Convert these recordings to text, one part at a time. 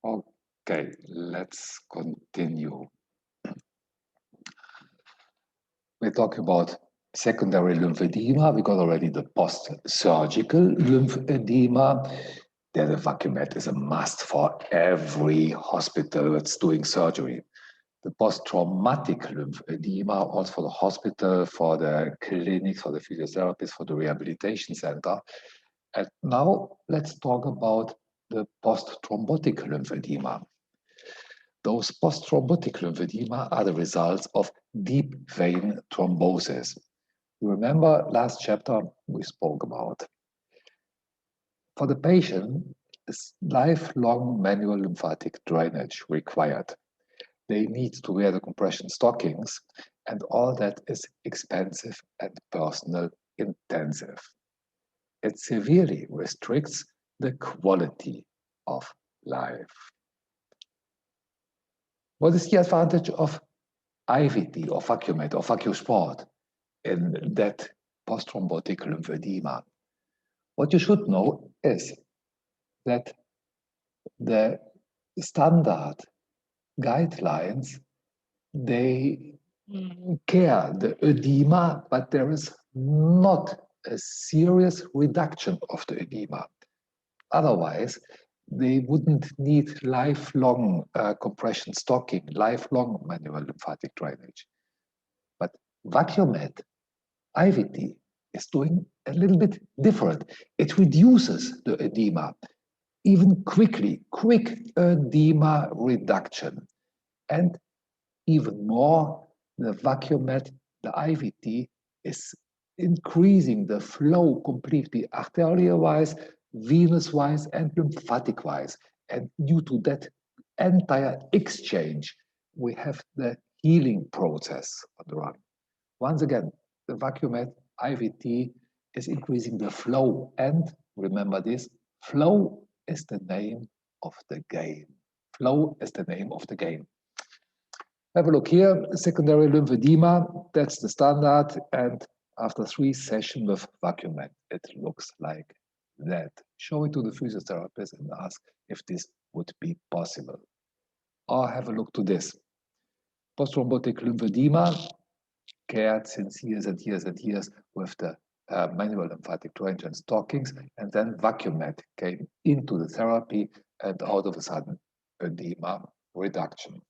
Okay, let's continue. We're talking about secondary lymphedema. We got already the post-surgical lymphedema. There, the Vacuumet is a must for every hospital that's doing surgery. The post-traumatic lymphedema, also for the hospital, for the clinics, for the physiotherapists, for the rehabilitation center. And now let's talk about the post-thrombotic lymphedema. Those post-thrombotic lymphedema are the results of deep vein thrombosis. You remember last chapter we spoke about. For the patient, is lifelong manual lymphatic drainage required. They need to wear the compression stockings, and all that is expensive and personal intensive. It severely restricts the quality of life. What is the advantage of IVT or Vacuumet or VacuSport in that post-thrombotic lymphedema? What you should know is that the standard guidelines, they care the edema, but there is not a serious reduction of the edema. Otherwise, they wouldn't need lifelong compression stocking, lifelong manual lymphatic drainage. But Vacuumet, IVT, is doing a little bit different. It reduces the edema, even quickly, quick edema reduction. And even more, the Vacuumet, the IVT, is increasing the flow completely, arterial-wise, venous-wise, and lymphatic-wise. And due to that entire exchange, we have the healing process on the run. Once again, the Vacuumet IVT is increasing the flow. And remember this, flow is the name of the game. Flow is the name of the game. Have a look here, secondary lymphedema, that's the standard. And after 3 sessions with Vacuumet, it looks like that. Show it to the physiotherapist and ask if this would be possible. Or have a look to this. Post-thrombotic lymphedema, cared since years and years and years with the manual lymphatic drainage and stockings, and then Vacuumet came into the therapy, and out of a sudden, edema reduction.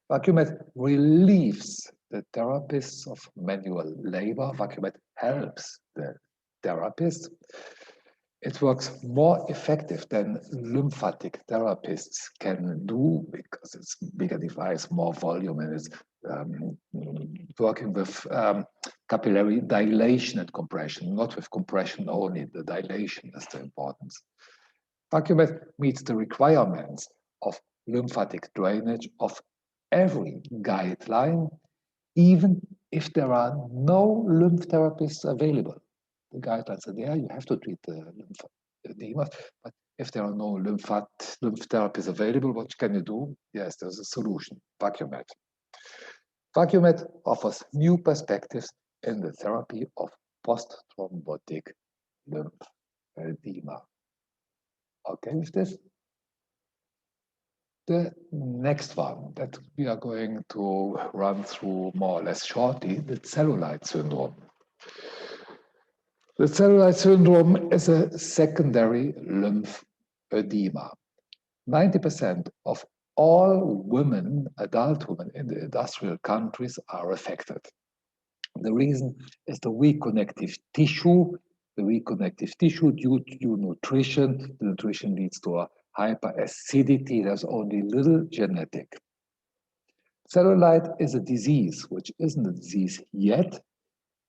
Vacuumet relieves the therapists of manual labor. Vacuumet helps the therapist. It works more effective than lymphatic therapists can do because it's bigger device, more volume, and it's working with capillary dilation and compression, not with compression only. The dilation is the importance. Vacuumet meets the requirements of lymphatic drainage of every guideline, even if there are no lymph therapists available. The guidelines are there, you have to treat the lymphedema, but if there are no lymph therapies available, what can you do? Yes, there's a solution, Vacuumet. Vacuumet offers new perspectives in the therapy of post-thrombotic lymphedema. Okay with this? The next one that we are going to run through more or less shortly, the cellulite syndrome. The cellulite syndrome is a secondary lymphedema. 90% of all women, adult women in the industrial countries are affected. The reason is the weak connective tissue. The weak connective tissue due to nutrition. The nutrition leads to a hyperacidity. There's only little genetic. Cellulite is a disease, which isn't a disease yet.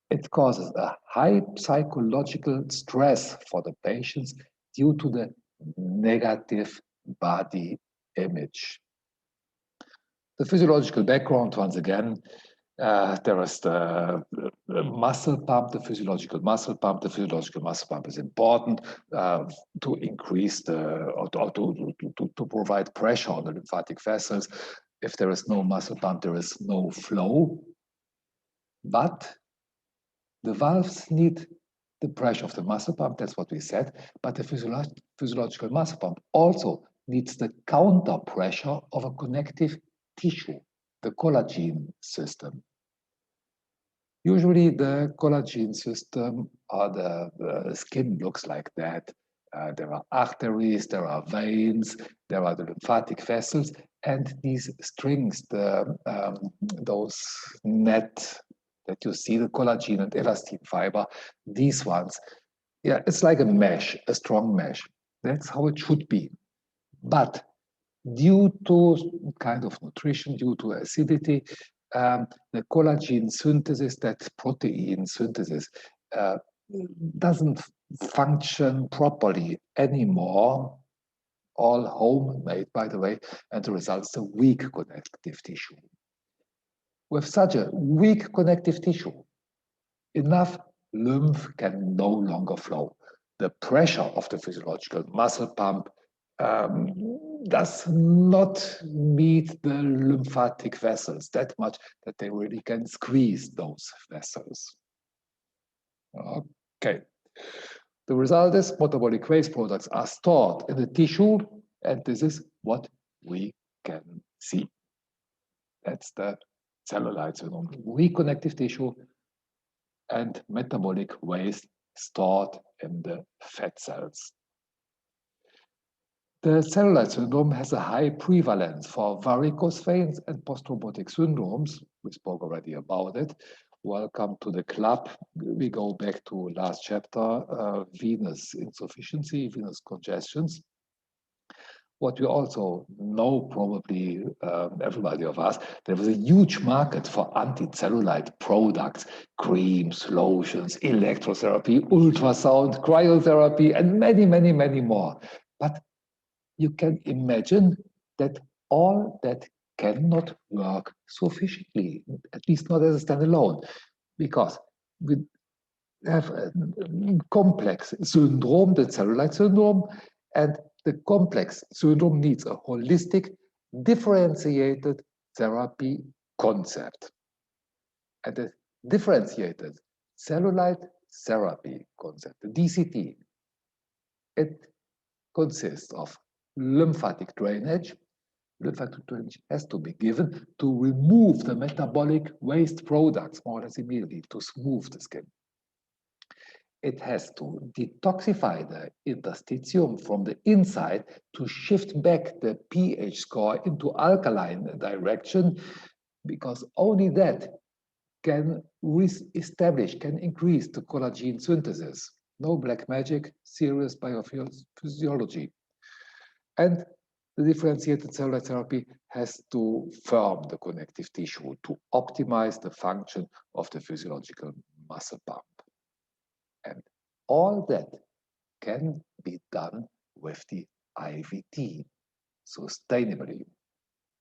It causes a high psychological stress for the patients due to the negative body image. The physiological background, once again, there is the muscle pump, the physiological muscle pump. The physiological muscle pump is important to increase or to provide pressure on the lymphatic vessels. If there is no muscle pump, there is no flow. But the valves need the pressure of the muscle pump, that's what we said, but the physiological muscle pump also needs the counter pressure of a connective tissue, the collagen system. Usually the collagen system or the skin looks like that. There are arteries, there are veins, there are the lymphatic vessels, and these strings, those net that you see, the collagen and elastin fiber, these ones, yeah, it's like a mesh, a strong mesh. That's how it should be. But due to kind of nutrition, due to acidity, the collagen synthesis, that protein synthesis, doesn't function properly anymore, all homemade, by the way, and the result is a weak connective tissue. With such a weak connective tissue, enough lymph can no longer flow. The pressure of the physiological muscle pump does not meet the lymphatic vessels that much that they really can squeeze those vessels. Okay. The result is metabolic waste products are stored in the tissue, and this is what we can see. That's the cellulite syndrome. Weak connective tissue and metabolic waste stored in the fat cells. The cellulite syndrome has a high prevalence for varicose veins and post-thrombotic syndromes. We spoke already about it. Welcome to the club. We go back to last chapter, venous insufficiency, venous congestions. What we also know, probably everybody of us, there was a huge market for anti-cellulite products, creams, lotions, electrotherapy, ultrasound, cryotherapy, and many, many, many more. But you can imagine that all that cannot work sufficiently, at least not as a standalone, because we have a complex syndrome, the cellulite syndrome, and the complex syndrome needs a holistic, differentiated therapy concept. And the differentiated cellulite therapy concept, the DCT, it consists of lymphatic drainage. Lymphatic drainage has to be given to remove the metabolic waste products more or less immediately to smooth the skin. It has to detoxify the interstitium from the inside to shift back the pH score into alkaline direction, because only that can establish, can increase the collagen synthesis. No black magic, serious biophysiology. And the differentiated cellular therapy has to firm the connective tissue to optimize the function of the physiological muscle pump. And all that can be done with the IVT sustainably.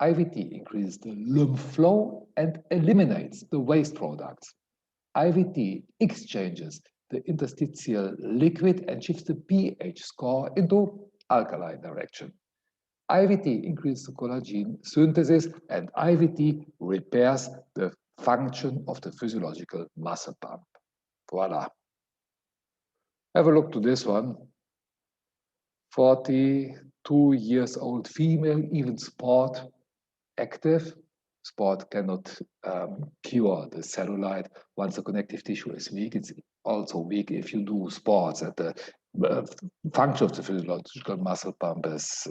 IVT increases the lymph flow and eliminates the waste products. IVT exchanges the interstitial liquid and shifts the pH score into alkaline direction. IVT increases the collagen synthesis, and IVT repairs the function of the physiological muscle pump. Voila. Have a look to this one. 42 years old female, even sport active. Sport cannot cure the cellulite. Once the connective tissue is weak, it's also weak if you do sports, and the function of the physiological muscle pump is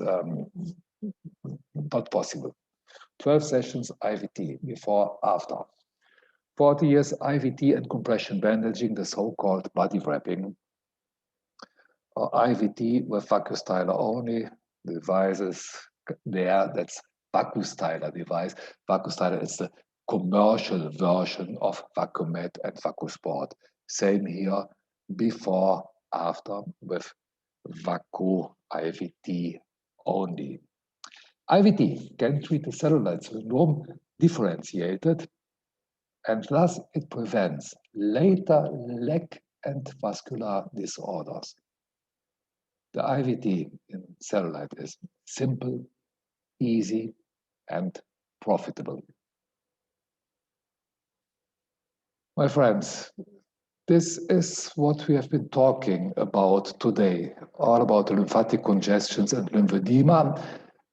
not possible. 12 sessions IVT, before, after. 40 years IVT and compression bandaging, the so-called body wrapping. Or IVT with vacuum styler only. The devices there, that's vacuum styler device. Vacuum styler is the commercial version of Vacuumed and VacuSport. Same here, before, after, with Vacu IVT only. IVT can treat the cellulite syndrome differentiated, and thus it prevents later leg and vascular disorders. The IVT in cellulite is simple, easy, and profitable. My friends, This is what we have been talking about today, all about lymphatic congestions and lymphedema.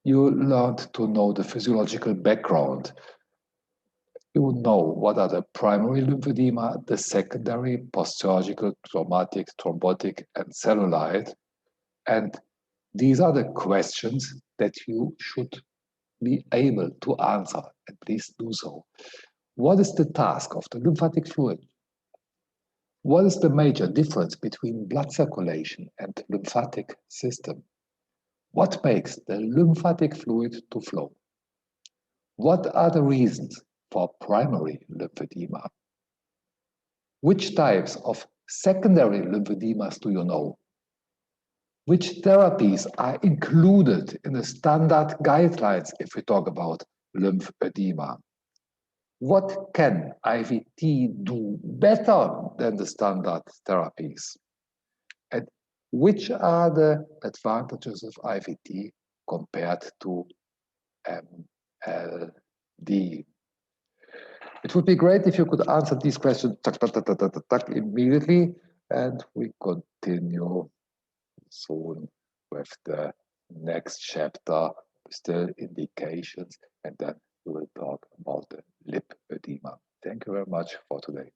You learned to know the physiological background. You know what are the primary lymphedema, the secondary, post-surgical, traumatic, thrombotic, and celluloid. And these are the questions that you should be able to answer, and please do so. What is the task of the lymphatic fluid? What is the major difference between blood circulation and lymphatic system? What makes the lymphatic fluid to flow? What are the reasons for primary lymphedema? Which types of secondary lymphedemas do you know? Which therapies are included in the standard guidelines if we talk about lymphedema? What can IVT do better than the standard therapies? And which are the advantages of IVT compared to MLD? It would be great if you could answer these questions immediately, and we continue soon with the next chapter, still indications, and then we will talk about the lipedema. Thank you very much for today.